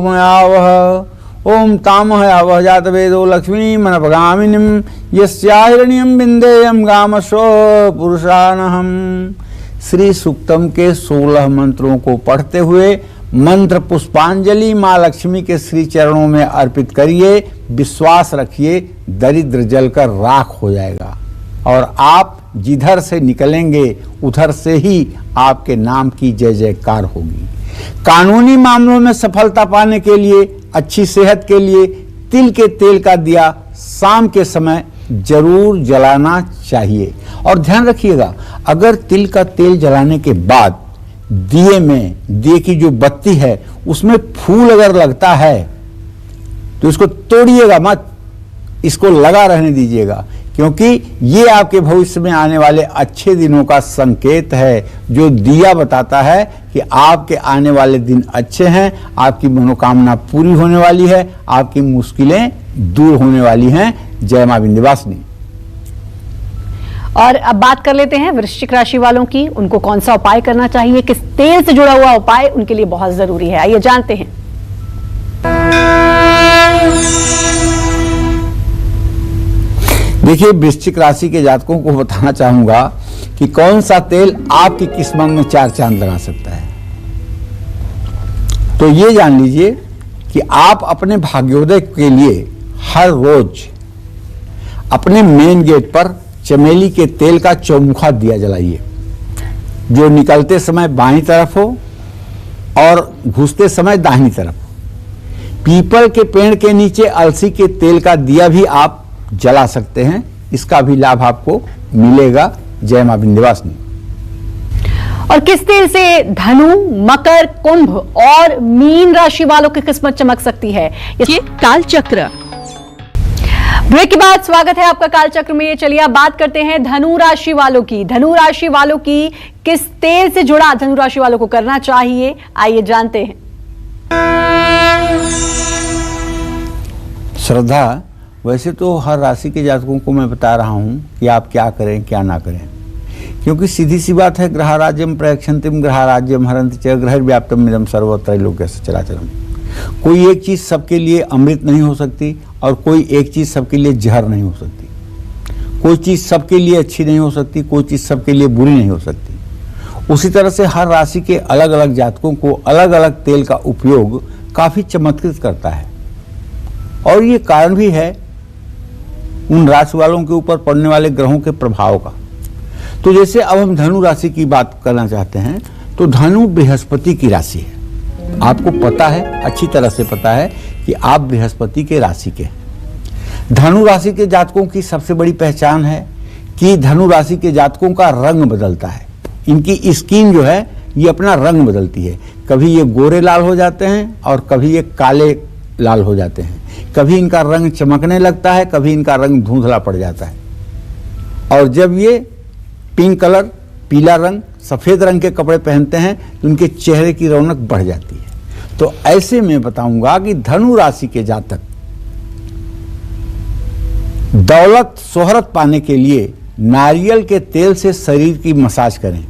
मयावह ओम तामह यावह जात वेदो लक्ष्मी मनपगामिनीं यस्या हिरण्यं बिंदेयं गामशो पुरुषानहम। श्री सूक्तम के 16 मंत्रों को पढ़ते हुए मंत्र पुष्पांजलि मां लक्ष्मी के श्री चरणों में अर्पित करिए। विश्वास रखिए दरिद्र जलकर राख हो जाएगा और आप जिधर से निकलेंगे उधर से ही आपके नाम की जय जयकार होगी। कानूनी मामलों में सफलता पाने के लिए, अच्छी सेहत के लिए तिल के तेल का दिया शाम के समय जरूर जलाना चाहिए। और ध्यान रखिएगा, अगर तिल का तेल जलाने के बाद दिए में, दिए की जो बत्ती है उसमें फूल अगर लगता है तो इसको तोड़िएगा मत, इसको लगा रहने दीजिएगा, क्योंकि ये आपके भविष्य में आने वाले अच्छे दिनों का संकेत है। जो दिया बताता है कि आपके आने वाले दिन अच्छे हैं, आपकी मनोकामना पूरी होने वाली है, आपकी मुश्किलें दूर होने वाली हैं। जय मां विंध्यवासिनी। और अब बात कर लेते हैं वृश्चिक राशि वालों की। उनको कौन सा उपाय करना चाहिए, किस तेल से जुड़ा हुआ उपाय उनके लिए बहुत जरूरी है, आइए जानते हैं। देखिए, वृश्चिक राशि के जातकों को बताना चाहूंगा कि कौन सा तेल आपकी किस्मत में 4 चांद लगा सकता है। तो ये जान लीजिए कि आप अपने भाग्योदय के लिए हर रोज अपने मेन गेट पर चमेली के तेल का चौमुखा दिया जलाइए, जो निकलते समय बाईं तरफ हो और घुसते समय दाहिनी तरफ हो। पीपल के पेड़ के नीचे अलसी के तेल का दिया भी आप जला सकते हैं, इसका भी लाभ आपको मिलेगा। जय मां विंध्यवासिनी। और किस तेल से धनु, मकर, कुंभ और मीन राशि वालों की किस्मत चमक सकती है, ये काल चक्र। ब्रेक के बाद स्वागत है आपका काल चक्र में। चलिए अब बात करते हैं धनु राशि वालों की। धनु राशि वालों की किस तेल से जुड़ा धनु राशि वालों को करना चाहिए, आइए जानते हैं। श्रद्धा, वैसे तो हर राशि के जातकों को मैं बता रहा हूं कि आप क्या करें क्या ना करें, क्योंकि सीधी सी बात है, ग्रह राज्यम प्रयक्षंतिम ग्रह राज्यम हरंति च ग्रह व्याप्तम इदं सर्वत्र लोकस्य चराचरम। कोई एक चीज सबके लिए अमृत नहीं हो सकती और कोई एक चीज सबके लिए जहर नहीं हो सकती। कोई चीज सबके लिए अच्छी नहीं हो सकती, कोई चीज सबके लिए बुरी नहीं हो सकती। उसी तरह से हर राशि के अलग अलग जातकों को अलग अलग तेल का उपयोग काफी चमत्कृत करता है, और ये कारण भी है उन राशि वालों के ऊपर पड़ने वाले ग्रहों के प्रभाव का। तो जैसे अब हम धनु राशि की बात करना चाहते हैं, तो धनु बृहस्पति की राशि है। आपको पता है, अच्छी तरह से पता है कि आप बृहस्पति के राशि के हैं। धनु राशि के जातकों की सबसे बड़ी पहचान है कि धनु राशि के जातकों का रंग बदलता है। इनकी स्किन जो है ये अपना रंग बदलती है। कभी ये गोरे लाल हो जाते हैं और कभी ये काले लाल हो जाते हैं। कभी इनका रंग चमकने लगता है, कभी इनका रंग धुंधला पड़ जाता है। और जब ये पिंक कलर, पीला रंग, सफेद रंग के कपड़े पहनते हैं तो उनके चेहरे की रौनक बढ़ जाती है। तो ऐसे में बताऊंगा कि धनु राशि के जातक दौलत शोहरत पाने के लिए नारियल के तेल से शरीर की मसाज करें,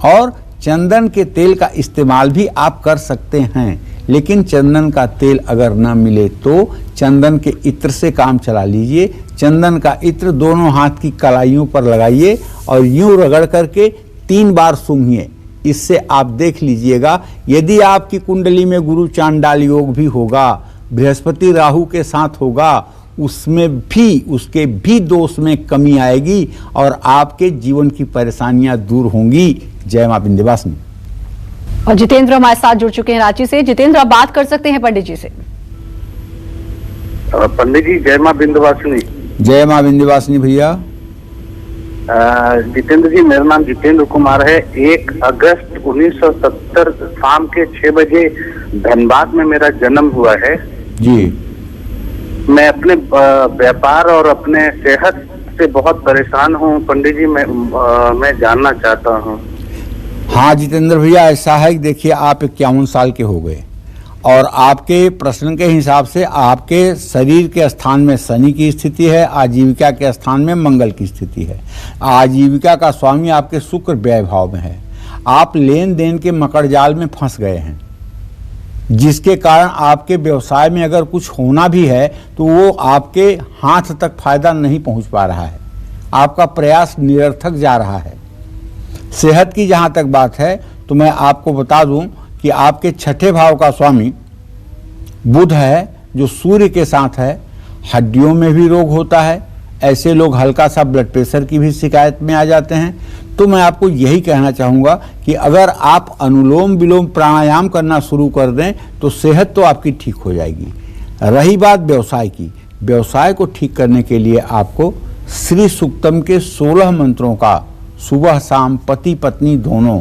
और चंदन के तेल का इस्तेमाल भी आप कर सकते हैं। लेकिन चंदन का तेल अगर ना मिले तो चंदन के इत्र से काम चला लीजिए। चंदन का इत्र दोनों हाथ की कलाइयों पर लगाइए और यूं रगड़ करके 3 बार सूंघिए। इससे आप देख लीजिएगा, यदि आपकी कुंडली में गुरु चांडाल योग भी होगा, बृहस्पति राहु के साथ होगा, उसमें भी, उसके भी दोष में कमी आएगी और आपके जीवन की परेशानियां दूर होंगी। जय मां विंध्यवासिनी। और जितेंद्र हमारे साथ जुड़ चुके हैं रांची से। जितेंद्र, आप बात कर सकते हैं पंडित जी से। पंडित जी, जय मां विंध्यवासिनी। जय मां विंध्यवासिनी भैया। जितेंद्र जी, मेरा नाम जितेंद्र कुमार है। 1 अगस्त 1970 शाम के 6 बजे धनबाद में मेरा जन्म हुआ है जी। मैं अपने व्यापार और अपने सेहत उससे बहुत परेशान हूँ पंडित जी। मैं जानना चाहता हूँ। हाँ जितेंद्र भैया, ऐसा है कि देखिए आप 51 साल के हो गए और आपके प्रश्न के हिसाब से आपके शरीर के स्थान में शनि की स्थिति है, आजीविका के स्थान में मंगल की स्थिति है। आजीविका का स्वामी आपके शुक्र व्यय भाव में है। आप लेन देन के मकड़ जाल में फंस गए हैं, जिसके कारण आपके व्यवसाय में अगर कुछ होना भी है तो वो आपके हाथ तक फायदा नहीं पहुंच पा रहा है। आपका प्रयास निरर्थक जा रहा है। सेहत की जहां तक बात है तो मैं आपको बता दूं कि आपके छठे भाव का स्वामी बुध है, जो सूर्य के साथ है। हड्डियों में भी रोग होता है। ऐसे लोग हल्का सा ब्लड प्रेशर की भी शिकायत में आ जाते हैं। तो मैं आपको यही कहना चाहूँगा कि अगर आप अनुलोम विलोम प्राणायाम करना शुरू कर दें तो सेहत तो आपकी ठीक हो जाएगी। रही बात व्यवसाय की, व्यवसाय को ठीक करने के लिए आपको श्री सूक्तम के 16 मंत्रों का सुबह शाम पति पत्नी दोनों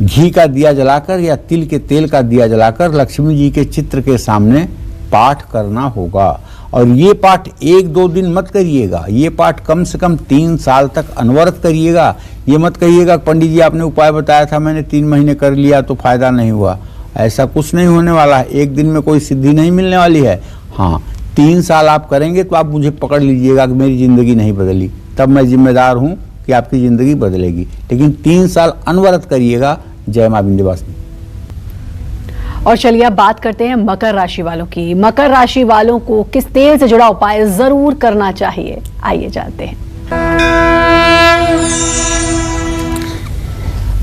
घी का दिया जलाकर या तिल के तेल का दिया जलाकर लक्ष्मी जी के चित्र के सामने पाठ करना होगा। और ये पाठ 1-2 दिन मत करिएगा, ये पाठ कम से कम 3 साल तक अनवरत करिएगा। ये मत कहिएगा पंडित जी आपने उपाय बताया था, मैंने 3 महीने कर लिया तो फायदा नहीं हुआ। ऐसा कुछ नहीं होने वाला है। एक दिन में कोई सिद्धि नहीं मिलने वाली है। हाँ, 3 साल आप करेंगे तो आप मुझे पकड़ लीजिएगा कि मेरी जिंदगी नहीं बदली, तब मैं जिम्मेदार हूँ कि आपकी जिंदगी बदलेगी। लेकिन 3 साल अनवरत करिएगा। जय मां विंध्यवासिनी। और चलिए अब बात करते हैं मकर राशि वालों की। मकर राशि वालों को किस तेल से जुड़ा उपाय जरूर करना चाहिए, आइए जानते हैं।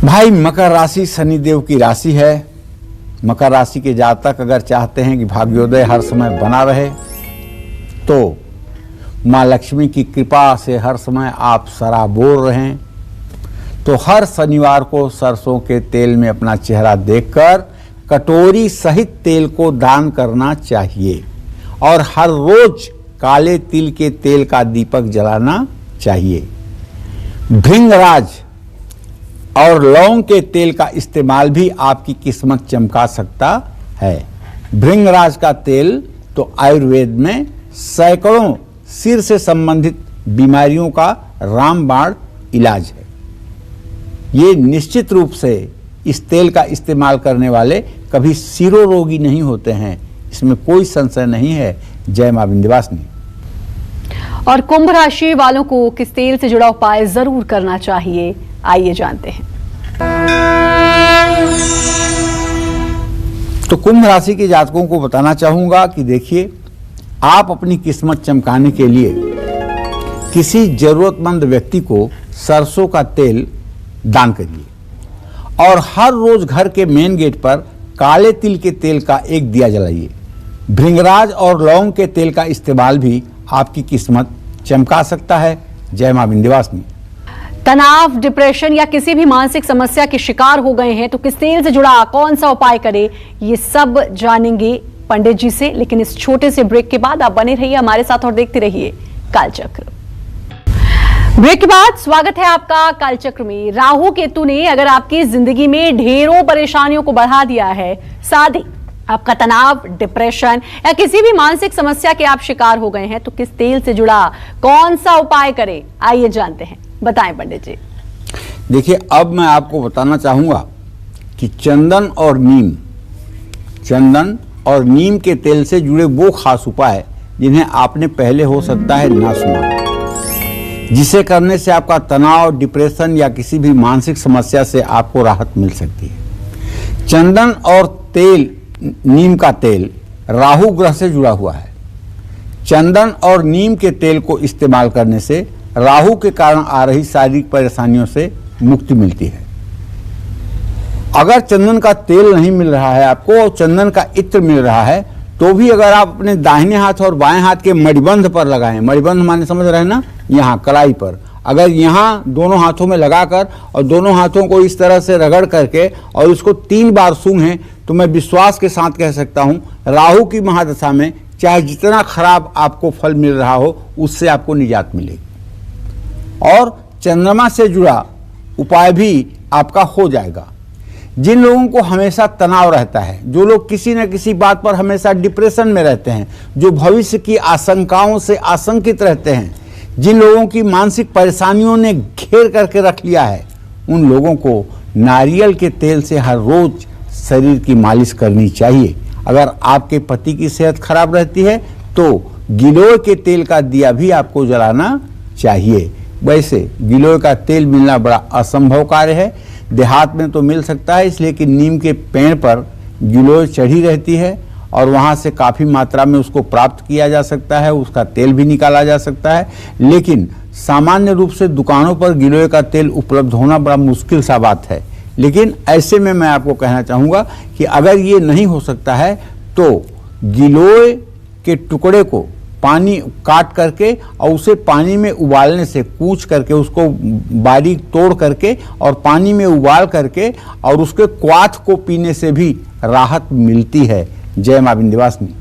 भाई, मकर राशि शनिदेव की राशि है। मकर राशि के जातक अगर चाहते हैं कि भाग्योदय हर समय बना रहे तो माँ लक्ष्मी की कृपा से हर समय आप सराबोर रहें, तो हर शनिवार को सरसों के तेल में अपना चेहरा देखकर कटोरी सहित तेल को दान करना चाहिए। और हर रोज काले तिल के तेल का दीपक जलाना चाहिए। भृंगराज और लौंग के तेल का इस्तेमाल भी आपकी किस्मत चमका सकता है। भृंगराज का तेल तो आयुर्वेद में सैकड़ों सिर से संबंधित बीमारियों का रामबाण इलाज है। ये निश्चित रूप से इस तेल का इस्तेमाल करने वाले कभी सिरो रोगी नहीं होते हैं, इसमें कोई संशय नहीं है। जय मां विंध्यवासिनी। और कुंभ राशि वालों को किस तेल से जुड़ा उपाय जरूर करना चाहिए, आइए जानते हैं। तो कुंभ राशि के जातकों को बताना चाहूंगा कि देखिए, आप अपनी किस्मत चमकाने के लिए किसी जरूरतमंद व्यक्ति को सरसों का तेल दान करिए और हर रोज घर के मेन गेट पर काले तिल के तेल का एक दिया जलाइए। भृंगराज और लौंग के तेल का इस्तेमाल भी आपकी किस्मत चमका सकता है। जय मां विंध्यवासिनी। तनाव, डिप्रेशन या किसी भी मानसिक समस्या के शिकार हो गए हैं तो किस तेल से जुड़ा कौन सा उपाय करें, ये सब जानेंगे पंडित जी से। लेकिन इस छोटे से ब्रेक के बाद आप बने रहिए हमारे साथ और देखते रहिए कालचक्र। ब्रेक के बाद स्वागत है आपका कालचक्र में। राहु केतु ने अगर आपकी जिंदगी में ढेरों परेशानियों को बढ़ा दिया है, साथ ही आपका तनाव, डिप्रेशन या किसी भी मानसिक समस्या के आप शिकार हो गए हैं तो किस तेल से जुड़ा कौन सा उपाय करें, आइए जानते हैं। बताएं पंडित जी। देखिए, अब मैं आपको बताना चाहूंगा कि चंदन और नीम के तेल से जुड़े वो खास उपाय जिन्हें आपने पहले हो सकता है ना सुना, जिसे करने से आपका तनाव, डिप्रेशन या किसी भी मानसिक समस्या से आपको राहत मिल सकती है। चंदन और नीम का तेल राहु ग्रह से जुड़ा हुआ है। चंदन और नीम के तेल को इस्तेमाल करने से राहु के कारण आ रही शारीरिक परेशानियों से मुक्ति मिलती है। अगर चंदन का तेल नहीं मिल रहा है आपको और चंदन का इत्र मिल रहा है तो भी अगर आप अपने दाहिने हाथ और बाएं हाथ के मणिबंध पर लगाएं, मणिबंध माने समझ रहे हैं ना, यहाँ कलाई पर, अगर यहाँ दोनों हाथों में लगाकर और दोनों हाथों को इस तरह से रगड़ करके और उसको 3 बार सूंघें तो मैं विश्वास के साथ कह सकता हूँ राहु की महादशा में चाहे जितना खराब आपको फल मिल रहा हो उससे आपको निजात मिलेगी। और चंद्रमा से जुड़ा उपाय भी आपका हो जाएगा। जिन लोगों को हमेशा तनाव रहता है, जो लोग किसी न किसी बात पर हमेशा डिप्रेशन में रहते हैं, जो भविष्य की आशंकाओं से आशंकित रहते हैं, जिन लोगों की मानसिक परेशानियों ने घेर करके रख लिया है, उन लोगों को नारियल के तेल से हर रोज शरीर की मालिश करनी चाहिए। अगर आपके पति की सेहत खराब रहती है तो गिलोय के तेल का दिया भी आपको जलाना चाहिए। वैसे गिलोय का तेल मिलना बड़ा असंभव कार्य है। देहात में तो मिल सकता है, इसलिए कि नीम के पेड़ पर गिलोय चढ़ी रहती है और वहाँ से काफ़ी मात्रा में उसको प्राप्त किया जा सकता है, उसका तेल भी निकाला जा सकता है। लेकिन सामान्य रूप से दुकानों पर गिलोय का तेल उपलब्ध होना बड़ा मुश्किल सा बात है। लेकिन ऐसे में मैं आपको कहना चाहूँगा कि अगर ये नहीं हो सकता है तो गिलोय के टुकड़े को पानी काट करके और उसे पानी में उबालने से, कूच करके उसको बारीक तोड़ करके और पानी में उबाल करके और उसके क्वाथ को पीने से भी राहत मिलती है। जय मां विंध्यवासिनी।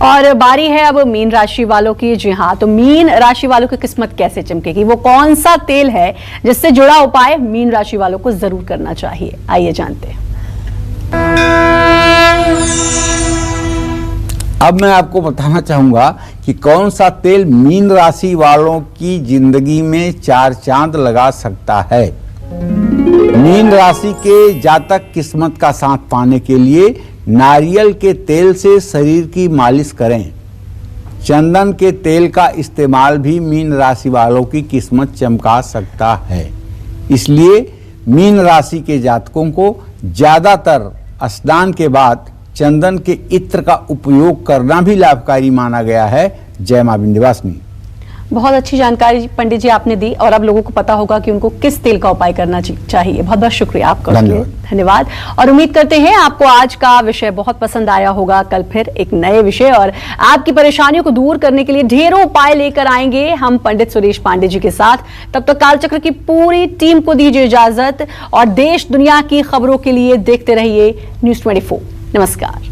और बारी है अब मीन राशि वालों की। जी हाँ, तो मीन राशि वालों की किस्मत कैसे चमकेगी, वो कौन सा तेल है जिससे जुड़ा उपाय मीन राशि वालों को जरूर करना चाहिए, आइए जानते हैं। अब मैं आपको बताना चाहूंगा कि कौन सा तेल मीन राशि वालों की जिंदगी में चार चांद लगा सकता है। मीन राशि के जातक किस्मत का साथ पाने के लिए नारियल के तेल से शरीर की मालिश करें। चंदन के तेल का इस्तेमाल भी मीन राशि वालों की किस्मत चमका सकता है। इसलिए मीन राशि के जातकों को ज्यादातर स्नान के बाद चंदन के इत्र का उपयोग करना भी लाभकारी माना गया है। जय मां विंध्यवासिनी। बहुत अच्छी जानकारी पंडित जी आपने दी और अब लोगों को पता होगा कि उनको किस तेल का उपाय करना चाहिए। बहुत बहुत शुक्रिया आपका। धन्यवाद। और उम्मीद करते हैं आपको आज का विषय बहुत पसंद आया होगा। कल फिर एक नए विषय और आपकी परेशानियों को दूर करने के लिए ढेरों उपाय लेकर आएंगे हम पंडित सुरेश पांडे जी के साथ। तब तक कालचक्र की पूरी टीम को दीजिए इजाजत और देश दुनिया की खबरों के लिए देखते रहिए न्यूज़ 24। नमस्कार।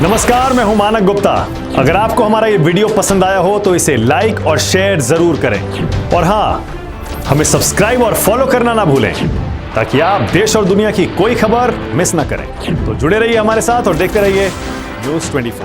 नमस्कार, मैं हूं मानक गुप्ता। अगर आपको हमारा ये वीडियो पसंद आया हो तो इसे लाइक और शेयर जरूर करें और हाँ, हमें सब्सक्राइब और फॉलो करना ना भूलें ताकि आप देश और दुनिया की कोई खबर मिस ना करें। तो जुड़े रहिए हमारे साथ और देखते रहिए न्यूज़ 24।